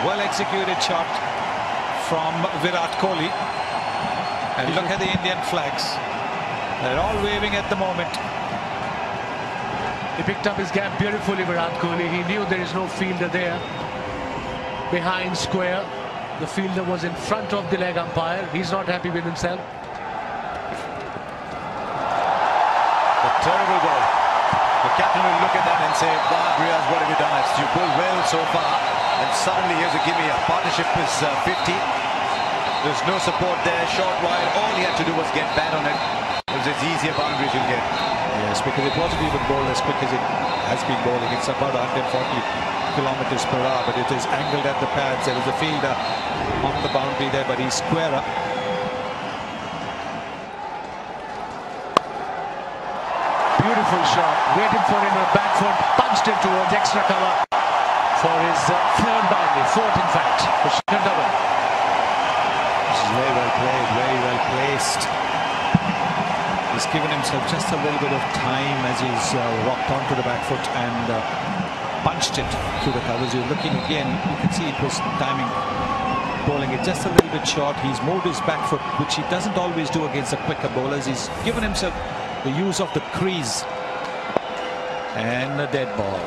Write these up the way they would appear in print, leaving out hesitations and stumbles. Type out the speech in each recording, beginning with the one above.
Well executed shot from Virat Kohli. And look at the Indian flags. They're all waving at the moment. He picked up his gap beautifully, Virat Kohli. He knew there is no fielder there. Behind square. The fielder was in front of the leg umpire. He's not happy with himself. A terrible ball. The captain will look at that and say, "Wow, Riaz, what have you done? You bowled well so far, and suddenly here's a gimme. Our partnership is 50. There's no support there, short wide. All he had to do was get bad on it. It was as easy a boundary as you'll get." Yes, because it wasn't even bowled as quick as it has been bowling. It's about 140 kilometers per hour, but it is angled at the pads. There is a fielder on the boundary there, but he's square up. Beautiful shot. Waited for him, a back foot, punched it towards extra cover for his third boundary, fourth in fact, for Shikhar Dhawan. This is very well played, very well placed. He's given himself just a little bit of time as he's rocked onto the back foot and punched it through the covers. You're looking again, you can see it was timing, bowling it just a little bit short. He's moved his back foot, which he doesn't always do against the quicker bowlers. He's given himself the use of the crease. And a dead ball,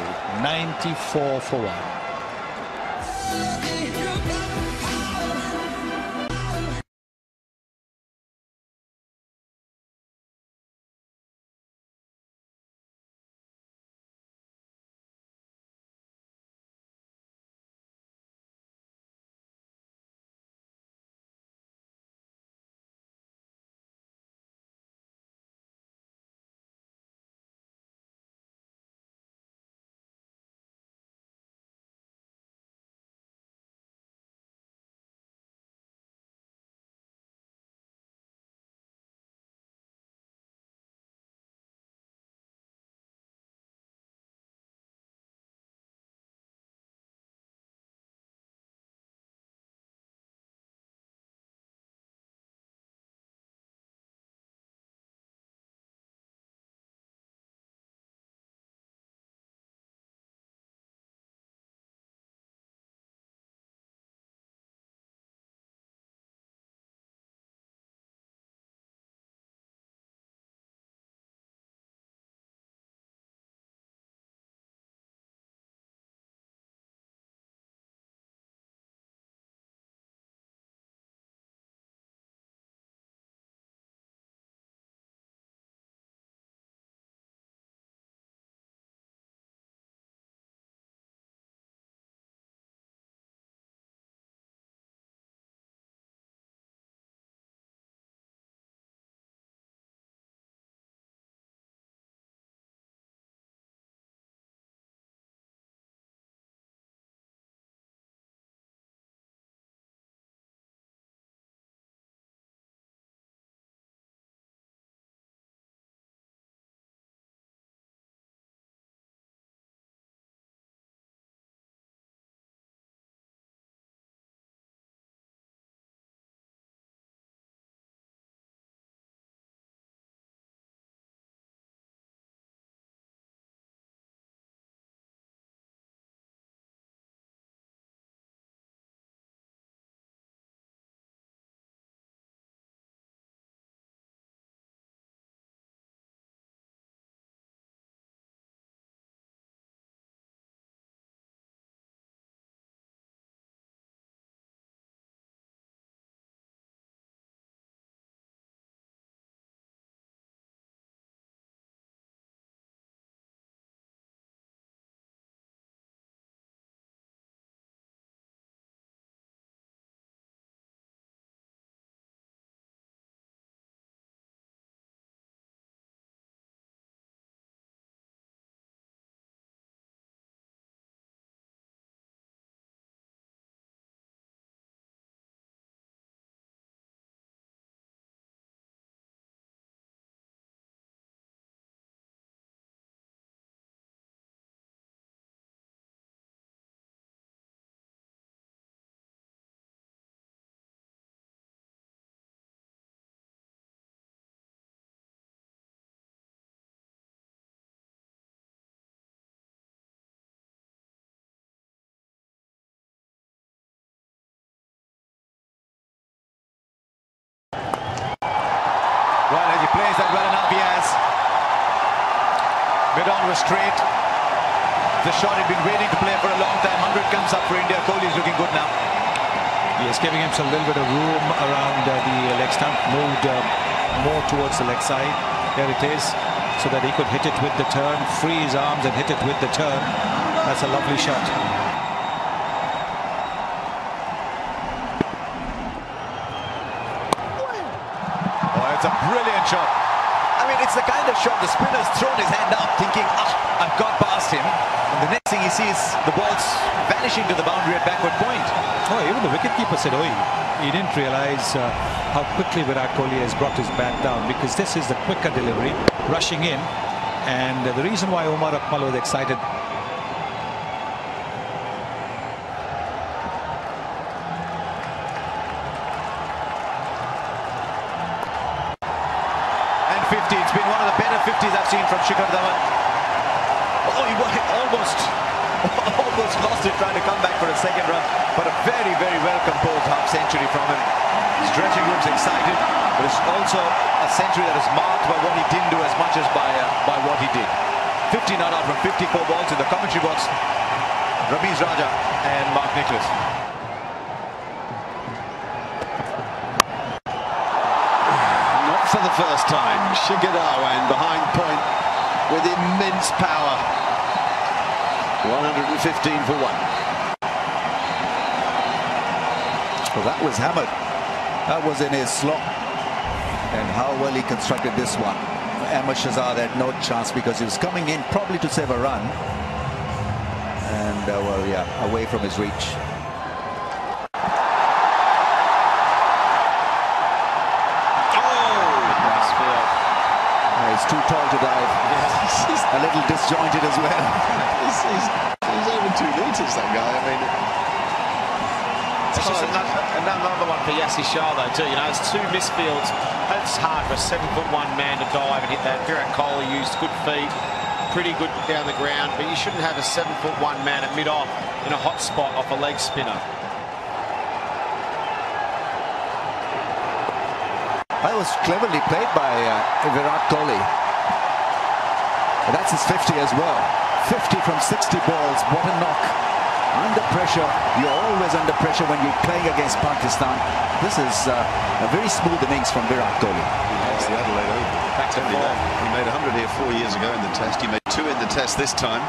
94 for 1. it on was straight. The shot had been waiting to play for a long time. 100 comes up for India. Kohli is looking good now. Yes, giving him a little bit of room around the leg stump. Moved more towards the leg side. There it is. So that he could hit it with the turn. Free his arms and hit it with the turn. That's a lovely shot. Oh, it's a brilliant shot. I mean, it's the kind of shot the spinner's thrown his hand up thinking, I've got past him. And the next thing he sees, the ball's vanishing to the boundary at backward point. Oh, even the wicketkeeper said, oh, he didn't realize how quickly Virat Kohli has brought his bat down, because this is the quicker delivery, rushing in. And the reason why Umar Akmal was excited. And 50. It's been one of the better 50s I've seen from Shikhar Dhawan. Oh, he almost lost it trying to come back for a second run. But a very, very well composed half century from him. His dressing room's excited, but it's also a century that is marked by what he didn't do as much as by what he did. 50 not out from 54 balls in the commentary box. Ramiz Raja and Mark Nicholas. Not for the first time. Shikhar Dhawan behind point with immense power. 115 for one. Well, that was hammered. That was in his slot. And how well he constructed this one. Ahmed Shahzad had no chance because he was coming in probably to save a run. And, well, yeah, away from his reach. He's too tall to dive. He's a little disjointed as well. He's over 2 meters, that guy. I mean, it's just another one for Yasir Shah, though, too. You know, it's 2 misfields. It's hard for a 7'1" man to dive and hit that. Virat Kohli used good feet, pretty good down the ground, but you shouldn't have a 7'1" man at mid-off in a hot spot off a leg spinner. That was cleverly played by Virat Kohli. That's his 50 as well. 50 from 60 balls. What a knock. Under pressure. You're always under pressure when you're playing against Pakistan. This is a very smooth innings from Virat Kohli. It's the Adelaide Oval. Back to form. He made 100 here 4 years ago in the test. He made 2 in the test this time.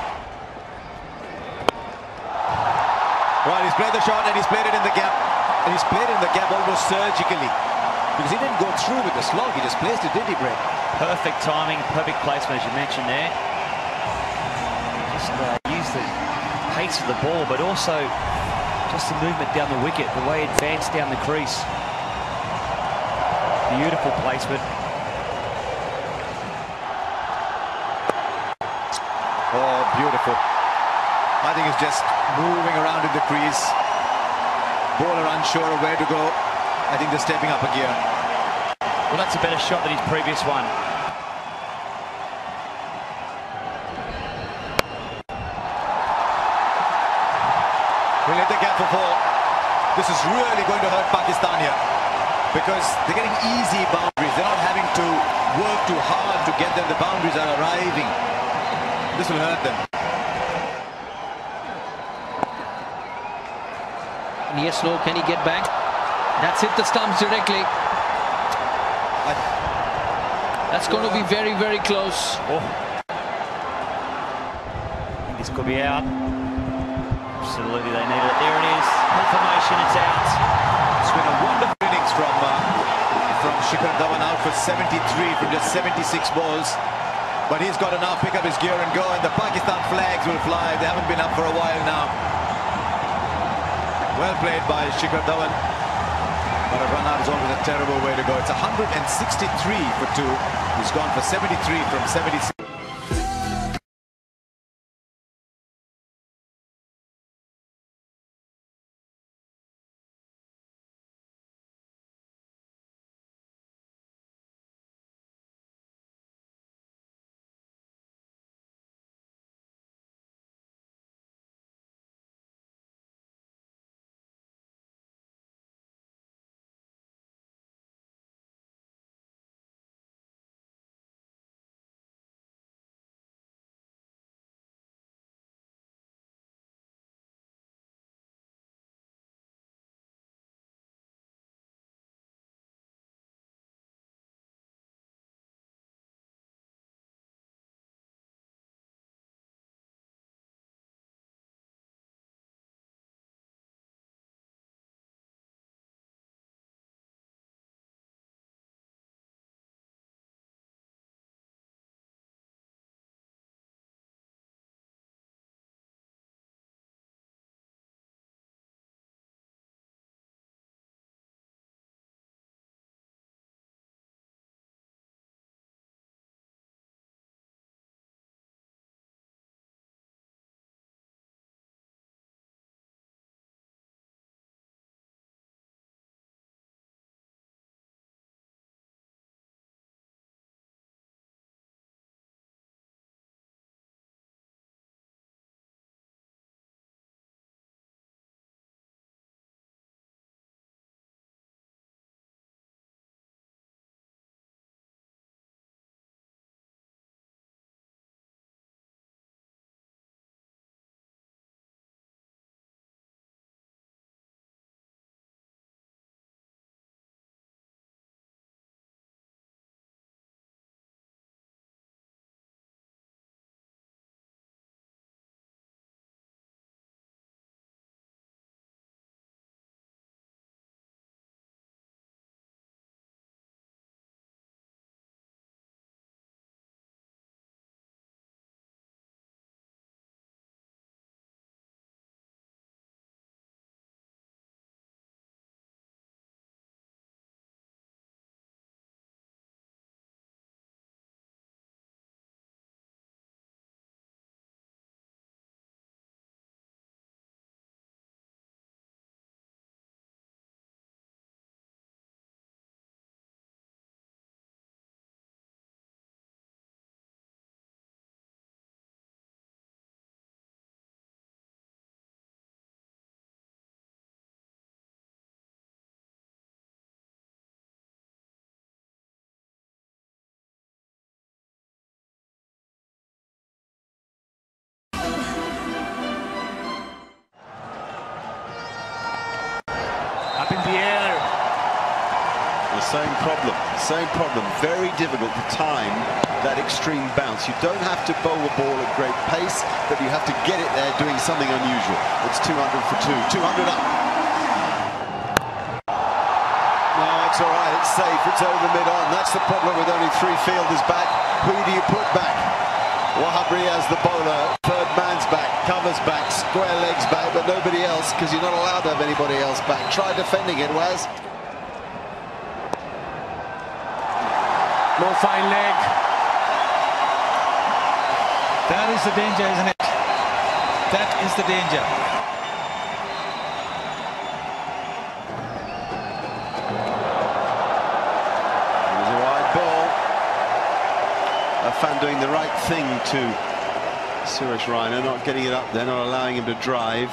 Right, he's played the shot and he's played it in the gap. And he's played it in the gap almost surgically. Because he didn't go through with the slog, he just placed it, did he, Brett? Perfect timing, perfect placement, as you mentioned there. Just use the pace of the ball, but also just the movement down the wicket, the way it advanced down the crease. Beautiful placement. Oh, beautiful. I think it's just moving around in the crease. Bowler unsure of where to go. I think they're stepping up a gear. Well, that's a better shot than his previous one. We'll let the gap for 4. This is really going to hurt Pakistan here. Because they're getting easy boundaries. They're not having to work too hard to get them. The boundaries are arriving. This will hurt them. Yes, no, can he get back? That's hit the stumps directly. That's going to be very, very close. Oh. This could be out. Absolutely, they need it. There it is. Confirmation, it's out. It's been a wonderful innings from Shikhar Dhawan, out for 73 from just 76 balls. But he's got to now pick up his gear and go, and the Pakistan flags will fly. They haven't been up for a while now. Well played by Shikhar Dhawan. But a run out is always a terrible way to go. It's 163 for 2. He's gone for 73 from 76. up in the air. The same problem. Very difficult to time that extreme bounce. You don't have to bowl the ball at great pace, but you have to get it there doing something unusual. It's 200 for 2. 200 up. No, it's all right. It's safe. It's over mid-on. That's the problem with only 3 fielders back. Who do you put back? Wahab Riaz, the bowler, third man's back, covers back, square legs back, but nobody else, because you're not allowed to have anybody else back. Try defending it, Waz. No fine leg. That is the danger, isn't it? That is the danger. It was a wide ball. Affan doing the right thing to Suresh Raina, not getting it up there, not allowing him to drive.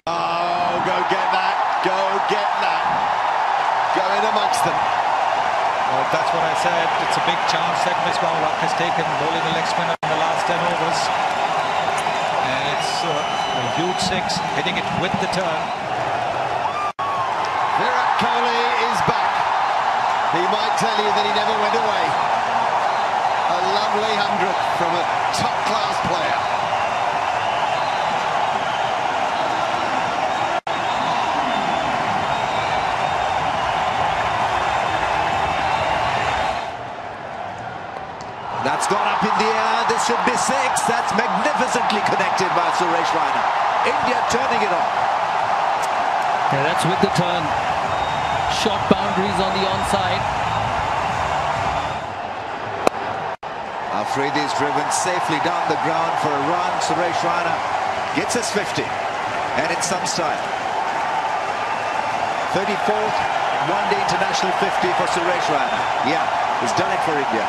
Oh, go get that. Go get that. Go in amongst them. Well, that's what I said. It's a big chance that Misbah Ulaq has taken, bowling a leg spinner in the last 10 overs. And it's a huge 6, hitting it with the turn. Virat Kohli is back. He might tell you that he never went away. A lovely 100 from a top-class player. That's gone up in the air. This should be 6. That's magnificently connected by Suresh Raina. India turning it on. Yeah, that's with the turn. Short boundaries on the onside. Afridi is driven safely down the ground for a run. Suresh Raina gets his 50. And in some style. 34th one-day international 50 for Suresh Raina. Yeah, he's done it for India.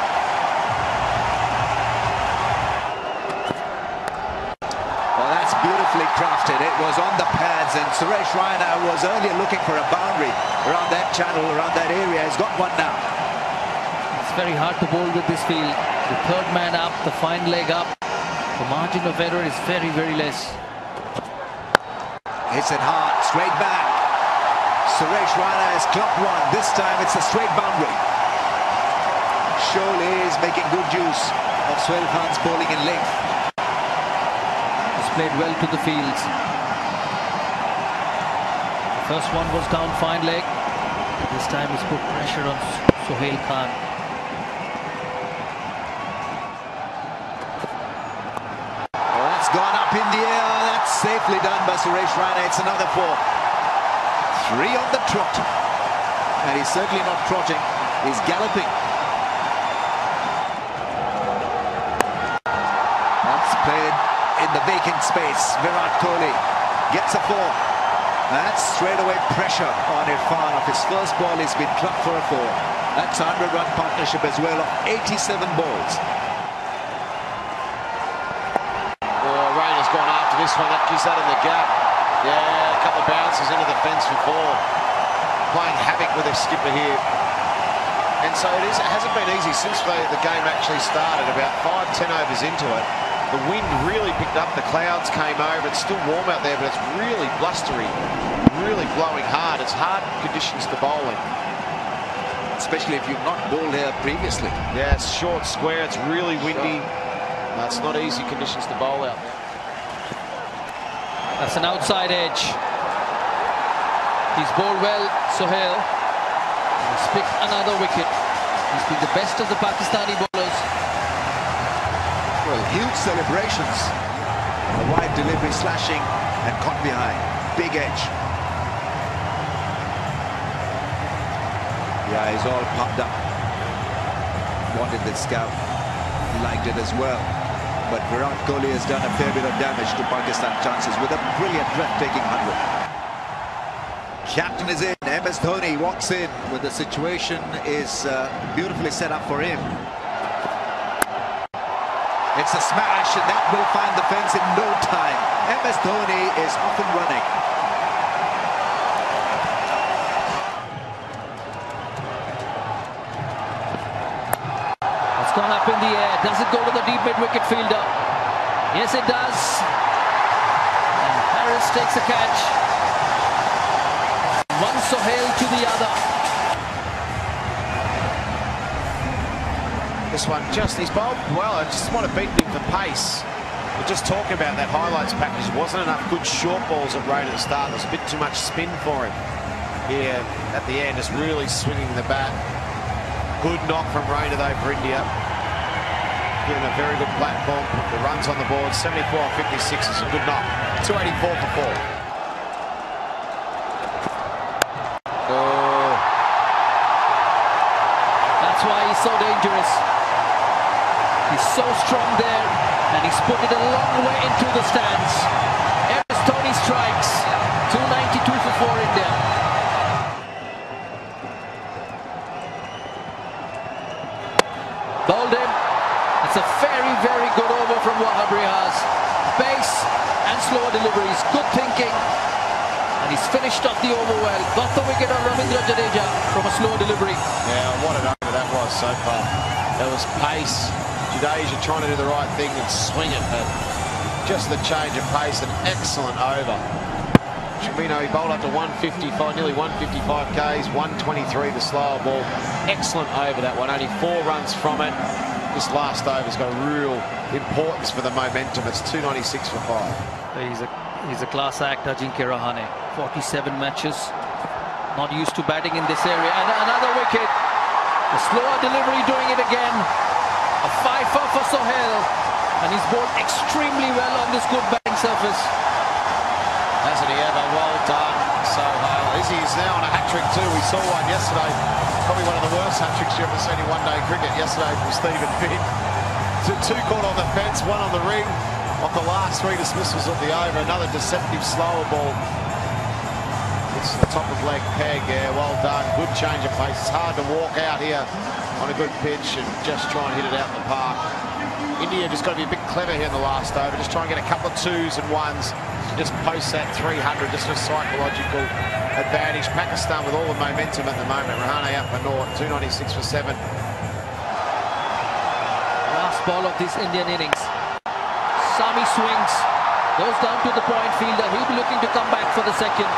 Beautifully crafted. It was on the pads, and Suresh Raina was earlier looking for a boundary around that channel, around that area. He's got one now. It's very hard to bowl with this field. The third man up, the fine leg up. The margin of error is very, very less. Hits it hard, straight back. Suresh Raina has clocked one. This time it's a straight boundary. Shole is making good use of Sohail Khan's bowling in length. Played well to the fields. The first one was down fine leg. This time he's put pressure on Sohail Khan. Well, that's gone up in the air. That's safely done by Suresh Raina. It's another 4. 3 on the trot. And he's certainly not trotting. He's galloping. That's played in the vacant space. Virat Kohli gets a 4. That's straight away pressure on Irfan. Of his first ball, he's been clubbed for a 4. That's a 100-run partnership as well of 87 balls. Oh, Raina's gone after this one. That gives that in the gap. Yeah, a couple of bounces into the fence for 4. Playing havoc with their skipper here. And so it hasn't been easy since the game actually started. About 5-10 overs into it. The wind really picked up, the clouds came over, it's still warm out there, but it's really blustery, really blowing hard. It's hard conditions to bowl in. Especially if you've not bowled here previously. Yeah, it's short, square, it's really windy. It's not easy conditions to bowl out there. That's an outside edge. He's bowled well, Sohail. He's picked another wicket. He's been the best of the Pakistani bowlers. Well, huge celebrations. A wide delivery slashing and caught behind. Big edge. Yeah, he's all pumped up. Wanted the scout. He liked it as well. But Virat Kohli has done a fair bit of damage to Pakistan chances with a brilliant, breathtaking 100. Captain is in. MS Dhoni walks in with the situation is beautifully set up for him. It's a smash, and that will find the fence in no time. MS Dhoni is off and running. It's gone up in the air. Does it go to the deep mid-wicket fielder? Yes, it does. And Harris takes a catch. Sohail to the other. This one he's bowled well. I just want to beat him for pace. We're just talking about that highlights package. There wasn't enough good short balls at Rain at the start. There's a bit too much spin for him here at the end. Just really swinging the bat. Good knock from Rain though for India. Given a very good platform. The runs on the board. 74 on 56 is a good knock. 284 for 4. Oh. That's why he's so dangerous. He's so strong there, and he's put it a long way into the stands. MS Dhoni strikes. 292 for 4 India. Bowled him. It's a very, very good over from Wahab Riaz. Pace and slower deliveries. Good thinking. And he's finished off the over well. Got the wicket on Ravindra Jadeja from a slow delivery. Yeah, what an over that was so far. There was pace. Jadeja trying to do the right thing and swing it, but just the change of pace, an excellent over. Trevino, he bowled up to 155, nearly 155 Ks, 123 the slower ball. Excellent over that one, only 4 runs from it. This last over's got a real importance for the momentum. It's 296 for 5. He's a class act, Ajinkya Rahane. 47 matches, not used to batting in this area. And another wicket. The slower delivery doing it again. A 5-4 for Sohail. And he's bowled extremely well on this good batting surface. Hasn't he ever? Well done, Sohail. He's now on a hat-trick too. We saw one yesterday. Probably one of the worst hat-tricks you've ever seen in one-day cricket yesterday from Stephen Finn. Two caught on the fence, one on the ring. Off the last 3 dismissals of the over. Another deceptive slower ball. It's the top of leg peg, yeah, well done. Good change of pace. It's hard to walk out here on a good pitch and just try and hit it out in the park. India just got to be a bit clever here in the last over. Just try and get a couple of 2s and 1s. Just post that 300, just a psychological advantage. Pakistan with all the momentum at the moment. Rahane up for naught, 296 for 7. Last ball of this Indian innings. Sami swings, goes down to the point fielder. He'll be looking to come back for the second.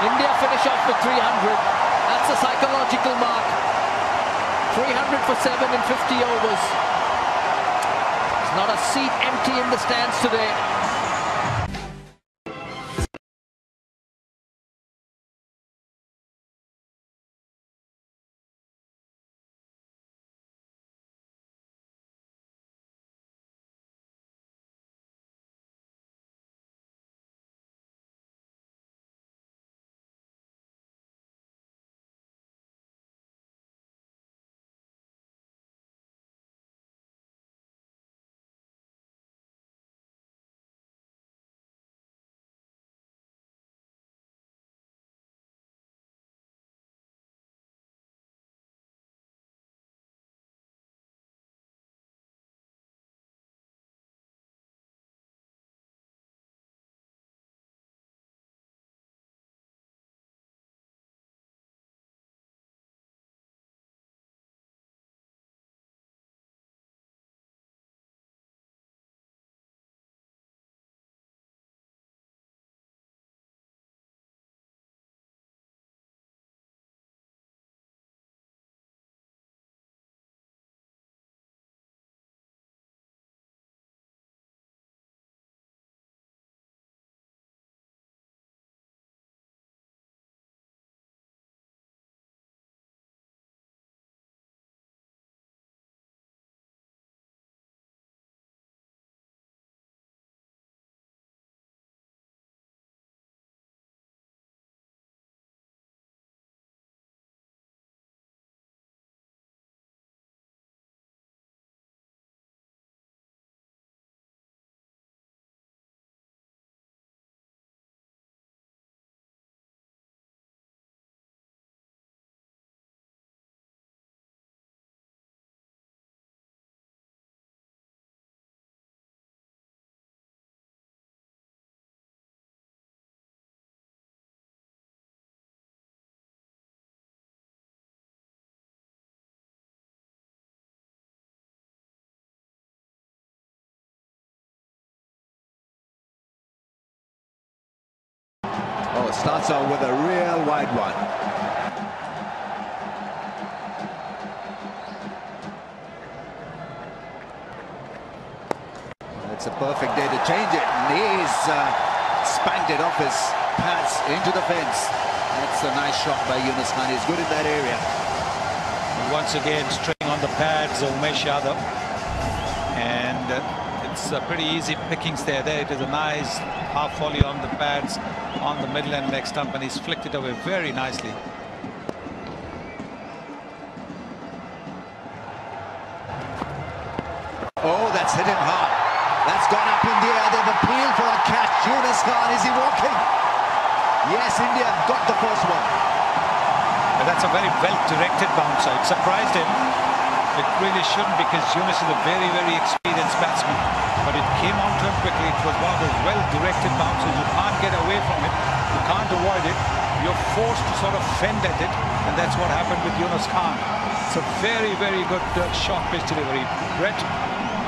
India finish off with 300. That's a psychological mark. 300 for 7 in 50 overs. There's not a seat empty in the stands today. starts out with a real wide one. It's a perfect day to change it. And he's spanked it off his pads into the fence. That's a nice shot by Yunus Khan. He's good in that area. Once again, string on the pads, Umesh Yadav. And it's pretty easy pickings there. There it is, a nice half volley on the pads, on the middle and leg stump, and he's flicked it away very nicely. Oh, that's hit him hard. That's gone up in the air. They've appealed for a catch. Yunus Khan, is he walking? Yes, India got the first one. But that's a very well-directed bouncer. It surprised him. It really shouldn't, because Yunus is a very, very experienced batsman. But it came on to him quickly. It was one of those well-directed bouncers. You can't get away from it. You can't avoid it. You're forced to sort of fend at it. And that's what happened with Yunus Khan. It's a very, very good short pitch delivery. Brett?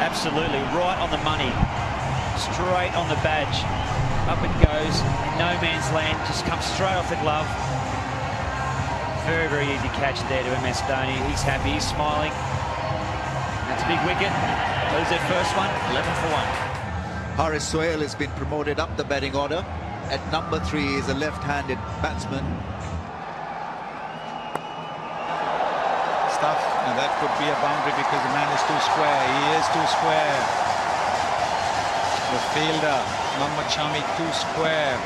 Absolutely, right on the money. Straight on the badge. Up it goes, in no man's land, just comes straight off the glove. Very, very easy catch there to MS Dhoni. He's happy, he's smiling. That's a big wicket. That was their first one, 11 for 1. Haris Sohail has been promoted up the batting order. At number 3 is a left-handed batsman. Stuff, and that could be a boundary because the man is too square. He is too square. The fielder, Mohammad Shami, too square.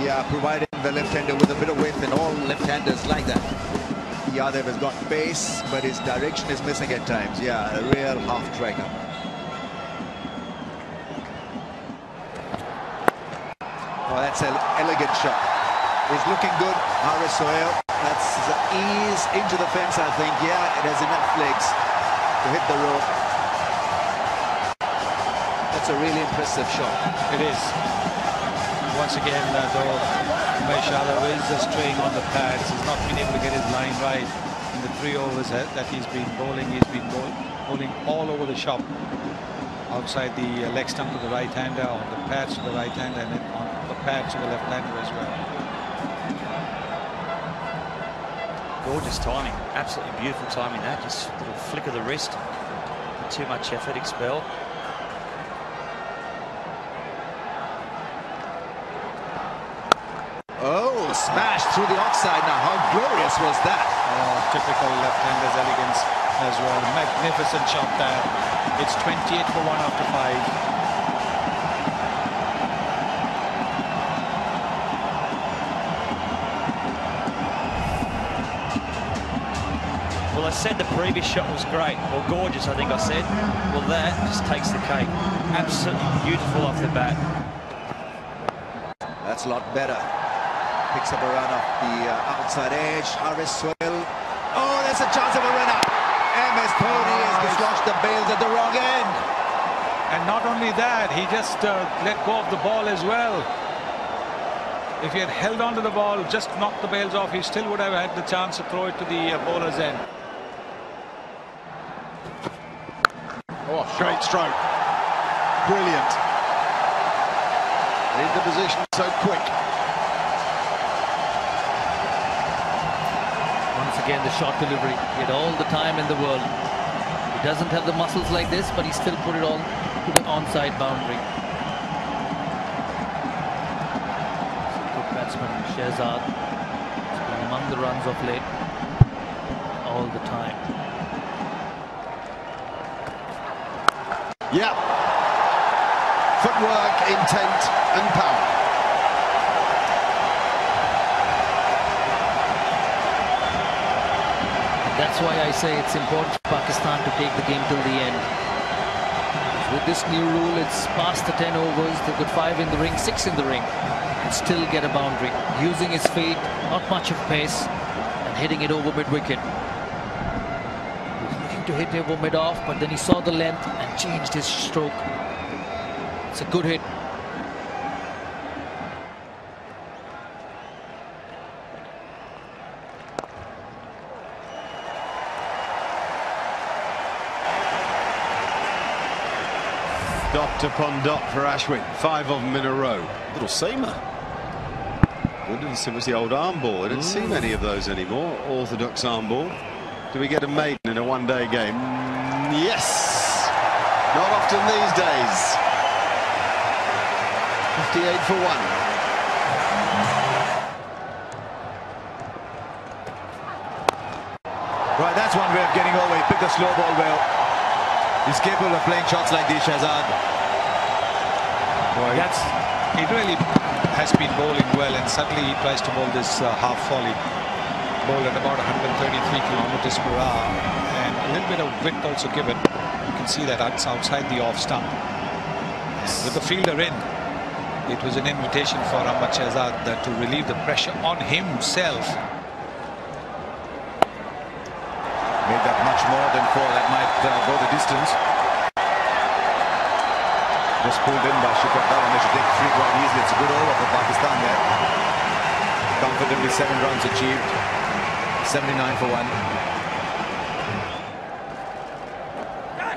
Yeah, providing the left-hander with a bit of width, and all left-handers like that. Yadav has got pace, but his direction is missing at times. Yeah, a real half-striker. Oh, that's an elegant shot. He's looking good, Haris Sohail. That's ease into the fence, I think. Yeah, it has enough legs to hit the rope. That's a really impressive shot. It is. Once again, though, Umesh Yadav is straying on the pads. He's not been able to get his line right in the 3 overs that he's been bowling. He's been bowling all over the shop. Outside the leg stump to the right-hander, on the pads to the right-hander, and then on the pads to the left-hander as well. Gorgeous timing, absolutely beautiful timing that. Just a little flick of the wrist. Not too much effort, expel. Oh, smashed through the offside. Now, how glorious was that? Oh, typical left-hander's elegance as well. Magnificent shot there. It's 28 for 1 after 5. Well, I said the previous shot was great, or gorgeous, I think I said. Well, that just takes the cake. Absolutely beautiful off the bat. That's a lot better. Picks up a run off the outside edge. Haris Sohail. Oh, there's a chance of a winner. MS Dhoni has dislodged the bails at the wrong end. And not only that, he just let go of the ball as well. If he had held on to the ball, just knocked the bails off, he still would have had the chance to throw it to the bowler's end. Oh, great stroke. Brilliant. Into position so quick. Once again, the short delivery. He had all the time in the world. He doesn't have the muscles like this, but he still put it on to the onside boundary. Good batsman, Shehzad. He's been among the runs of late. All the time. Yeah. Footwork, intent and power. That's why I say it's important for Pakistan to take the game till the end. With this new rule, it's past the 10 overs. They've got 5 in the ring, 6 in the ring, and still get a boundary. Using his feet, not much of pace, and hitting it over mid-wicket. He was looking to hit over mid-off, but then he saw the length and changed his stroke. It's a good hit. Dot upon dot for Ashwin. 5 of them in a row. Little seamer. It was the old arm ball. I didn't see many of those anymore. Orthodox arm ball. Do we get a maiden in a one-day game? Yes! Not often these days. 58 for 1. Right, that's one way of getting over. He picked the slow ball well. He's capable of playing shots like these, Shahzad. Boy, he really has been bowling well, and suddenly he tries to bowl this half volley ball at about 133 kilometers per hour, and a little bit of width also given. You can see that it's outside the off stump. With the fielder in, it was an invitation for Ahmad Shahzad to relieve the pressure on himself. Made that much more than 4. That might go the distance. Just pulled in by Shikhar Dhawan. They should take free quite easily. It's a good over for Pakistan there. Comfortably 7 runs achieved. 79 for 1.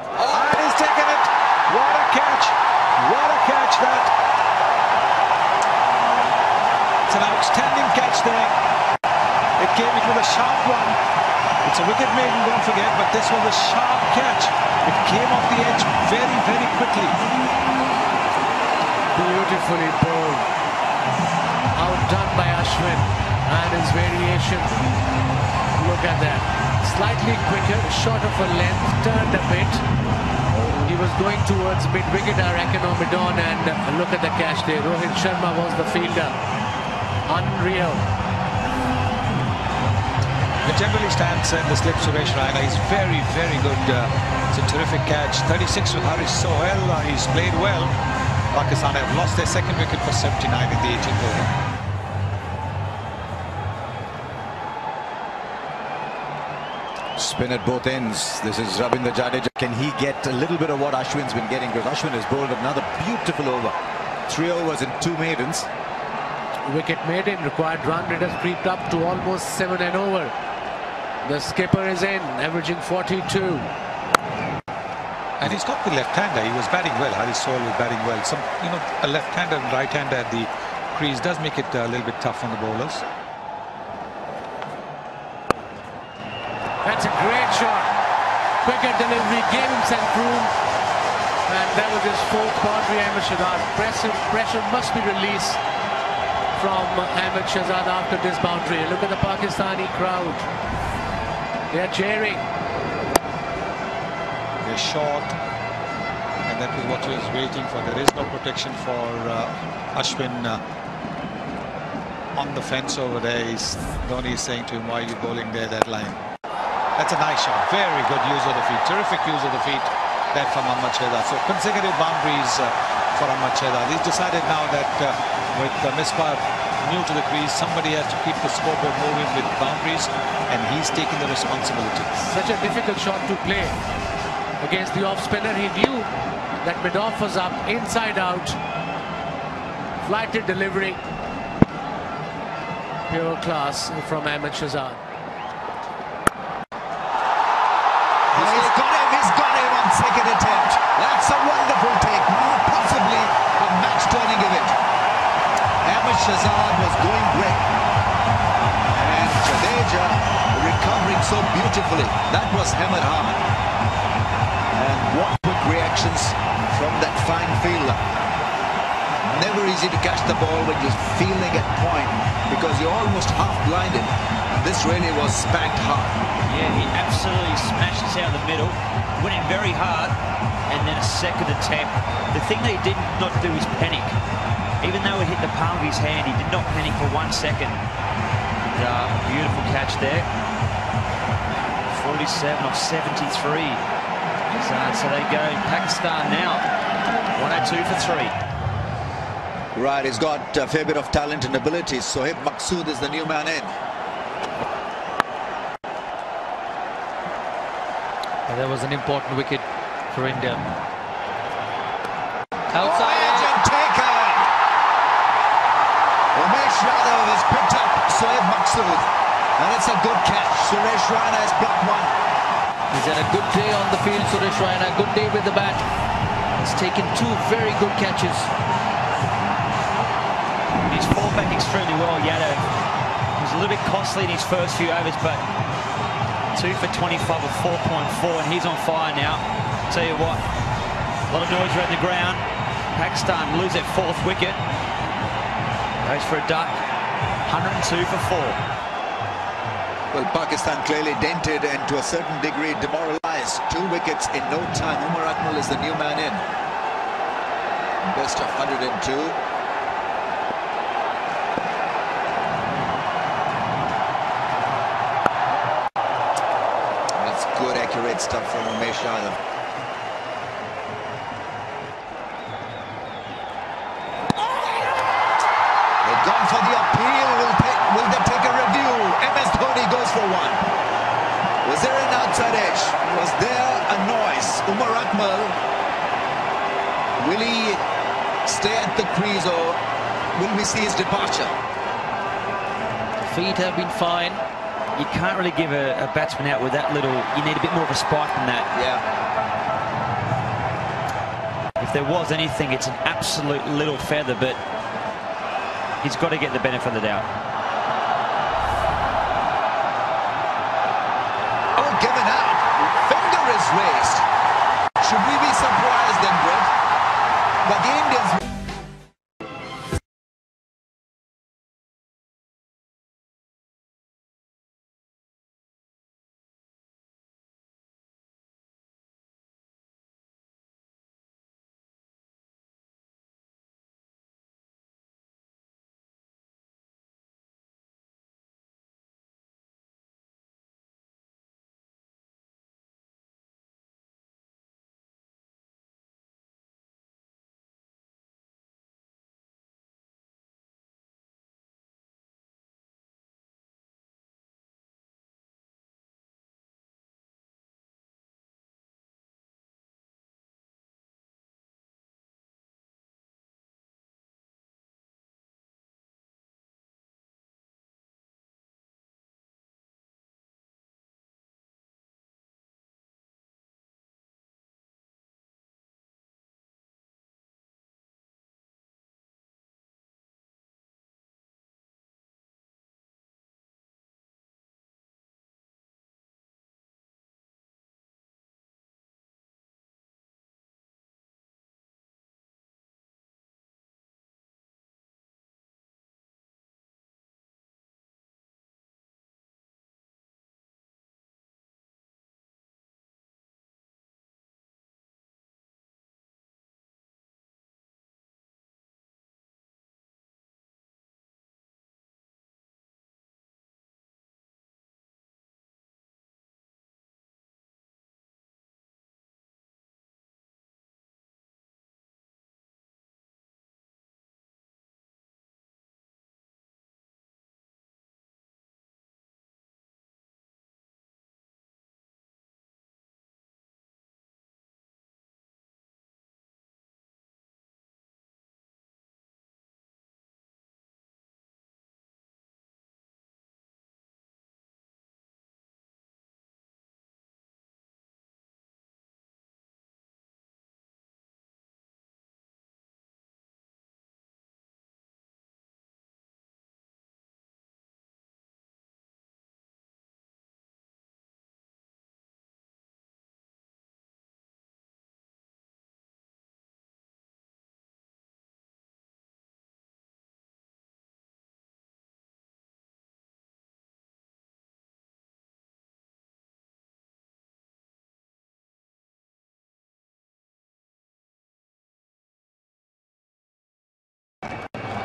And he's taken it. What a catch. What a catch that. It's an outstanding catch there. It was a sharp one. It's a wicket maiden, don't forget, but this was a sharp catch. It came off the edge very, very quickly. Beautifully bowled. Outdone by Ashwin and his variation. Look at that. Slightly quicker, short of a length, turned a bit. He was going towards mid-wicket, I reckon, on mid-on, and look at the catch there. Rohit Sharma was the fielder. Unreal. It generally stands in the slip. Suresh Raina is very, very good. It's a terrific catch. 36 with Harish Sohail. He's played well. Pakistan have lost their second wicket for 79 in the 18th over. Spin at both ends. This is Ravindra Jadeja. Can he get a little bit of what Ashwin's been getting? Because Ashwin has bowled another beautiful over. 3 overs and 2 maidens. Wicket maiden, required run rate has creeped up to almost 7 and over. The skipper is in, averaging 42. And he's got the left-hander. He was batting well. Harish Sohail was batting well. A left-hander and right-hander at the crease does make it a little bit tough on the bowlers. That's a great shot. Quicker delivery, gave himself room. And that was his 4th boundary, Ahmad Shahzad. Pressure must be released from Ahmad Shahzad after this boundary. Look at the Pakistani crowd. They're cheering. They're short, and that was what he was waiting for. There is no protection for Ashwin on the fence over there. Dhoni is saying to him, why are you bowling there, that line? That's a nice shot. Very good use of the feet. Terrific use of the feet there from Ahmad Shahzad. So consecutive boundaries for Ahmad Shahzad. He's decided now that with Misbah new to the crease, somebody has to keep the scoreboard moving with boundaries, and he's taking the responsibility. Such a difficult shot to play against the off spinner. He knew that mid-off was up, inside out. Flighted delivery. Pure class from Ahmad Shahzad. He's got him on second attempt. That's a wonderful take, possibly a match-turning event. Ahmad Shahzad was going great, and Jadeja recovering so beautifully. That was Ahmed Hamid. And what quick reactions from that fine fielder. Never easy to catch the ball when you're fielding at point, because you're almost half blinded. This really was spanked hard. Yeah, he absolutely smashed us out of the middle, went in very hard, and then a second attempt. The thing that he did not do is panic. Even though it hit the palm of his hand, he did not panic for 1 second. Beautiful catch there. 47 off 73. So they go Pakistan now. 102 for 3. Right, he's got a fair bit of talent and ability. Sohaib Maqsood is the new man in. That was an important wicket for India. Outside. Umesh Yadav has picked up Sohaib Maqsood, and it's a good catch. Suresh Raina has blocked one. He's had a good day on the field, Suresh Raina. Good day with the bat. He's taken 2 very good catches. He's fought back extremely well, Yaddo. He was a little bit costly in his first few overs, but 2 for 25 with 4.4, and he's on fire now. Tell you what, a lot of noise around the ground. Pakistan lose their 4th wicket. Goes for a duck. 102 for 4. Well, Pakistan clearly dented and to a certain degree demoralized. 2 wickets in no time. Umar Akmal is the new man in. Best of 102. That's good, accurate stuff from Umesh Yadav. They've gone for the appeal. Will they take a review? MS Dhoni goes for 1. Was there an outside edge? Was there a noise? Umar Akmal, will he stay at the crease or will we see his departure? Feet have been fine. You can't really give a batsman out with that little. You need a bit more of a spike than that. Yeah. If there was anything, it's an absolute little feather, but he's got to get the benefit of the doubt. Oh, given out. Finger is raised. Should we be surprised then, Brett? But the Indians...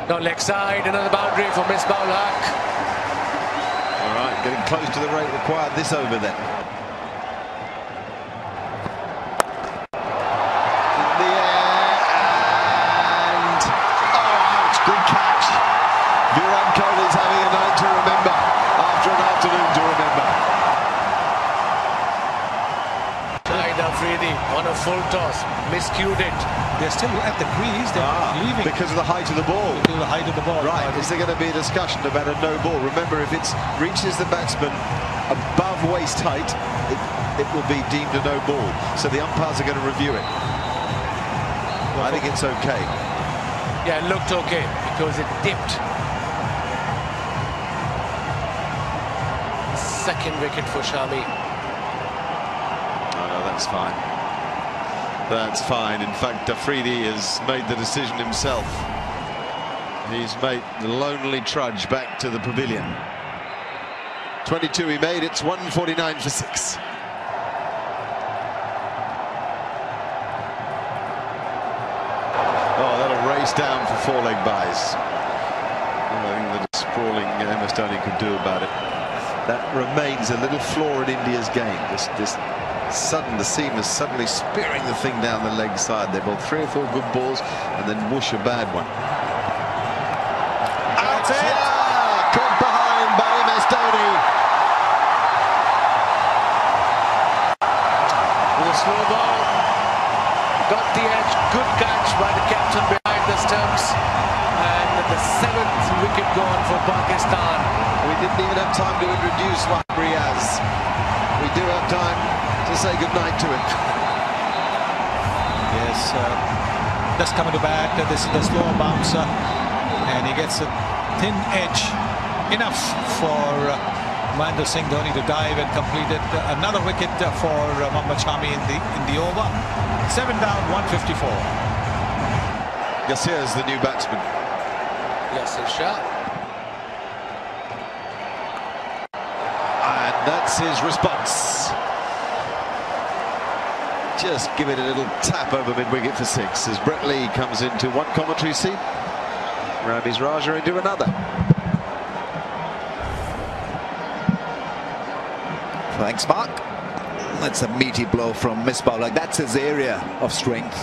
Now leg side, another boundary for Misbah-ul Haq. All right, getting close to the rate required this over then. In the air and ouch, good catch. Virat Kohli's having a night to remember after an afternoon to remember. Shahid Afridi on a full toss, miscued it. They're still at the crease. They're leaving Because of the height of the ball. to the height of the ball. Right, is there going to be a discussion about a no ball? Remember, if it reaches the batsman above waist height, it will be deemed a no ball. So the umpires are going to review it. I think it's okay. Yeah, it looked okay because it dipped. Second wicket for Shami. Oh, no, that's fine. That's fine. In fact, Afridi has made the decision himself. He's made the lonely trudge back to the pavilion. 22 he made. It's 149 for 6. Oh, that'll race down for 4-leg buys. Nothing that a sprawling MS Dhoni could do about it. That remains a little flaw in India's game. The seam is suddenly spearing the thing down the leg side. They bowled 3 or 4 good balls and then whoosh, a bad one. That's it! Caught behind by MS Dhoni. With a slow ball, got the edge. Good catch by the captain behind the stumps, and the 7th wicket gone for Pakistan. We didn't even have time to introduce Wahab Riaz. We do have time to say goodnight to him. Yes, just coming to bat. This is the slow bouncer, and he gets a thin edge, enough for Mahendra Singh Dhoni to dive and complete it. Another wicket for Mohammad Shami in the over. 7 down, 154. Yasir is the new batsman. Yasir Shah. And that's his response. Just give it a little tap over mid-wicket for 6 as Brett Lee comes into one commentary seat. Ramiz Raja into another. Thanks, Mark. That's a meaty blow from Misbah. Like, that's his area of strength.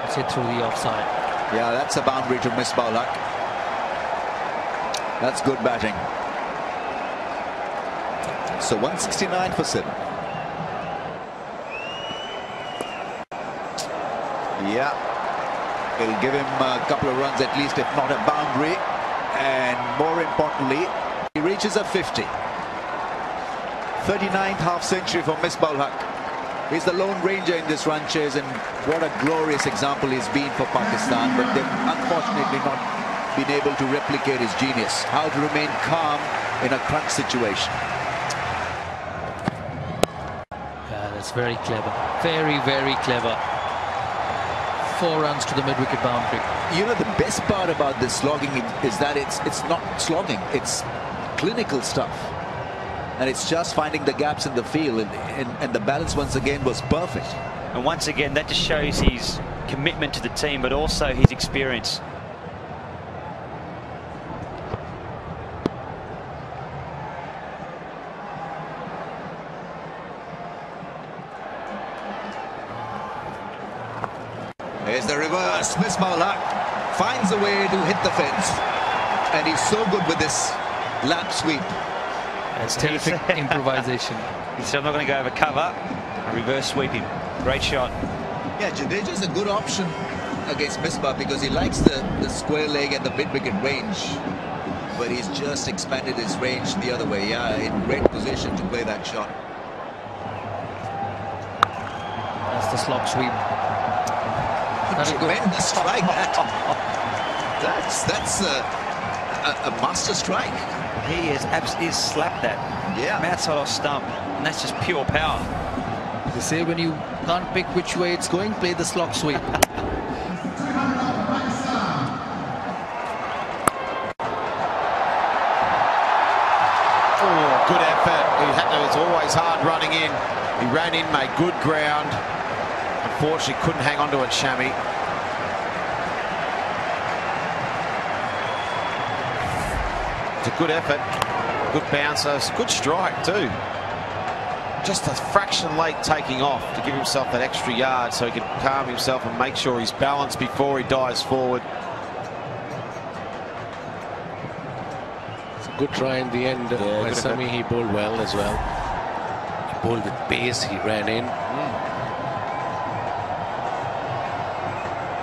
It's hit through the offside. Yeah, that's a boundary to Misbah. That's good batting. So 169 for 7. Yeah. It'll give him a couple of runs at least, if not a boundary. And more importantly, he reaches a 50. 39th half-century for Misbah ul Haq. He's the lone ranger in this run chase, and what a glorious example he's been for Pakistan. But they've unfortunately not been able to replicate his genius. How to remain calm in a crunch situation. Yeah, that's very clever. Very, very clever. 4 runs to the mid-wicket boundary. You know, the best part about this slogging is that it's not slogging, it's clinical stuff. And it's just finding the gaps in the field, and the balance once again was perfect. And once again, that just shows his commitment to the team, but also his experience. Here's the reverse. Misbah ul Haq finds a way to hit the fence, and he's so good with this lap sweep. That's terrific improvisation. He said, I'm not going to go over cover. I reverse sweep him. Great shot. Yeah, Jadeja's a good option against Misbah because he likes the square leg and the mid-wicket range. But he's just expanded his range the other way. Yeah, in great position to play that shot. That's the slog sweep. Tremendous strike, that. That's a master strike. He has absolutely slapped that. Yeah. Outside off stump. And that's just pure power. They say when you can't pick which way it's going, play the slog sweep. Oh, good effort. It's always hard running in. He ran in, made good ground. Unfortunately, couldn't hang on to it, Shami. It's a good effort, good bouncer, good strike too. Just a fraction late taking off to give himself that extra yard so he can calm himself and make sure he's balanced before he dives forward. It's a good try in the end. By Sami, he bowled well as well. He bowled with pace, he ran in.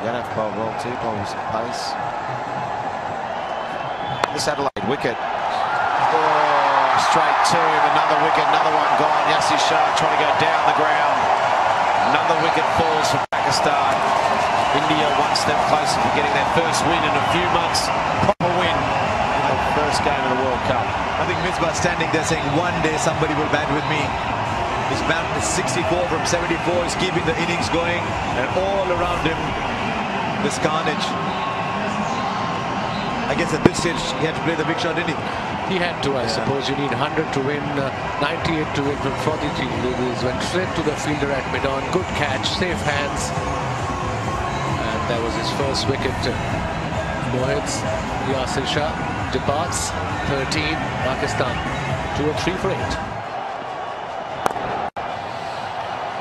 Yannick bowled well too, bowled with some pace. This Adelaide wicket. Oh, straight to him. Another wicket, another one gone. Yasir Shah trying to go down the ground. Another wicket falls for Pakistan. India one step closer to getting their first win in a few months. Proper win in the first game of the World Cup. I think Misbah standing there saying, one day somebody will bat with me. He's batted 64 from 74. He's keeping the innings going. And all around him, this carnage. I guess at this stage, he had to play the big shot, didn't he? He had to, I suppose. You need 100 to win, 98 to win from 43 deliveries. Went straight to the fielder at mid-on. Good catch, safe hands. And that was his first wicket. No hits. Yasir Shah departs. 13. Pakistan 2 or 3 for 8.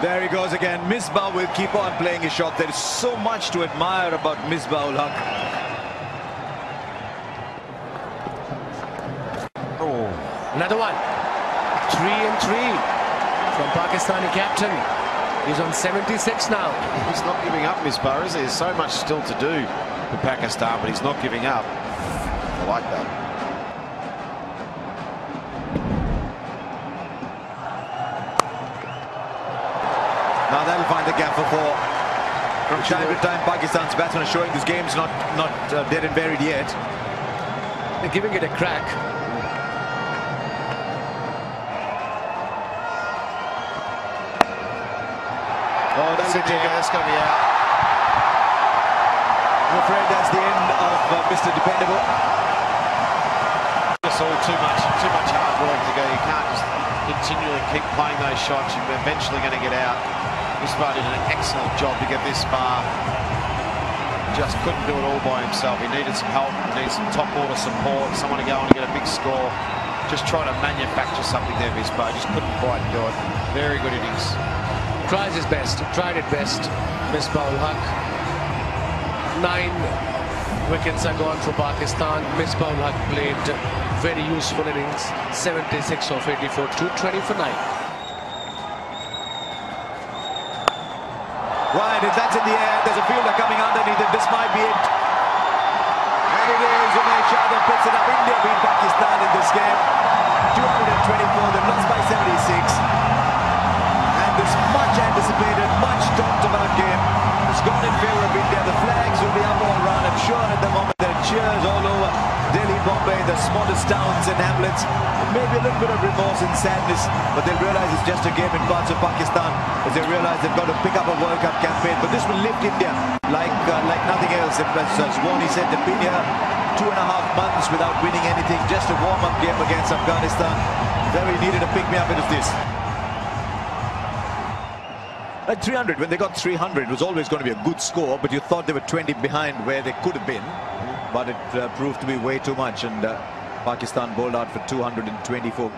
There he goes again. Misbah will keep on playing his shot. There is so much to admire about Misbah ul Haq. Another one. 3 and 3 from Pakistani captain. He's on 76 now. He's not giving up, Misbah, is there? There's so much still to do for Pakistan, but he's not giving up. I like that. Now that'll find the gap for 4. From time to time, Pakistan's batsmen are showing this game's not dead and buried yet. They're giving it a crack. Oh, that's it. That's going to be out. I'm afraid that's the end of Mr. Dependable. It's all too much hard work to go. You can't just continually keep playing those shots. You're eventually going to get out. Misbah did an excellent job to get this far. Just couldn't do it all by himself. He needed some help. He needed some top order support. Someone to go on and get a big score. Just trying to manufacture something there, Misbah. Just couldn't quite do it. Very good innings. Tries his best, tried it best. Misbah ul Haq. 9 wickets are gone for Pakistan. Misbah ul Haq played very useful innings. 76 of 84, 220 for 9. Right, if that's in the air, there's a fielder coming underneath it. This might be it. And it is. Umesh Yadav picks it up. India beat Pakistan in this game. 224. They've lost by 76. This much anticipated, much talked about game has gone in favour of India. The flags will be up all around. I'm sure at the moment there are cheers all over Delhi, Bombay, the smallest towns and hamlets. Maybe a little bit of remorse and sadness, but they'll realise it's just a game in parts of Pakistan as they realise they've got to pick up a World Cup campaign. But this will lift India like nothing else. As Warney said, they've been here 2.5 months without winning anything. Just a warm-up game against Afghanistan. Very needed a pick-me-up into this. Like 300, when they got 300, it was always going to be a good score, but you thought they were 20 behind where they could have been. But it proved to be way too much, and Pakistan bowled out for 224.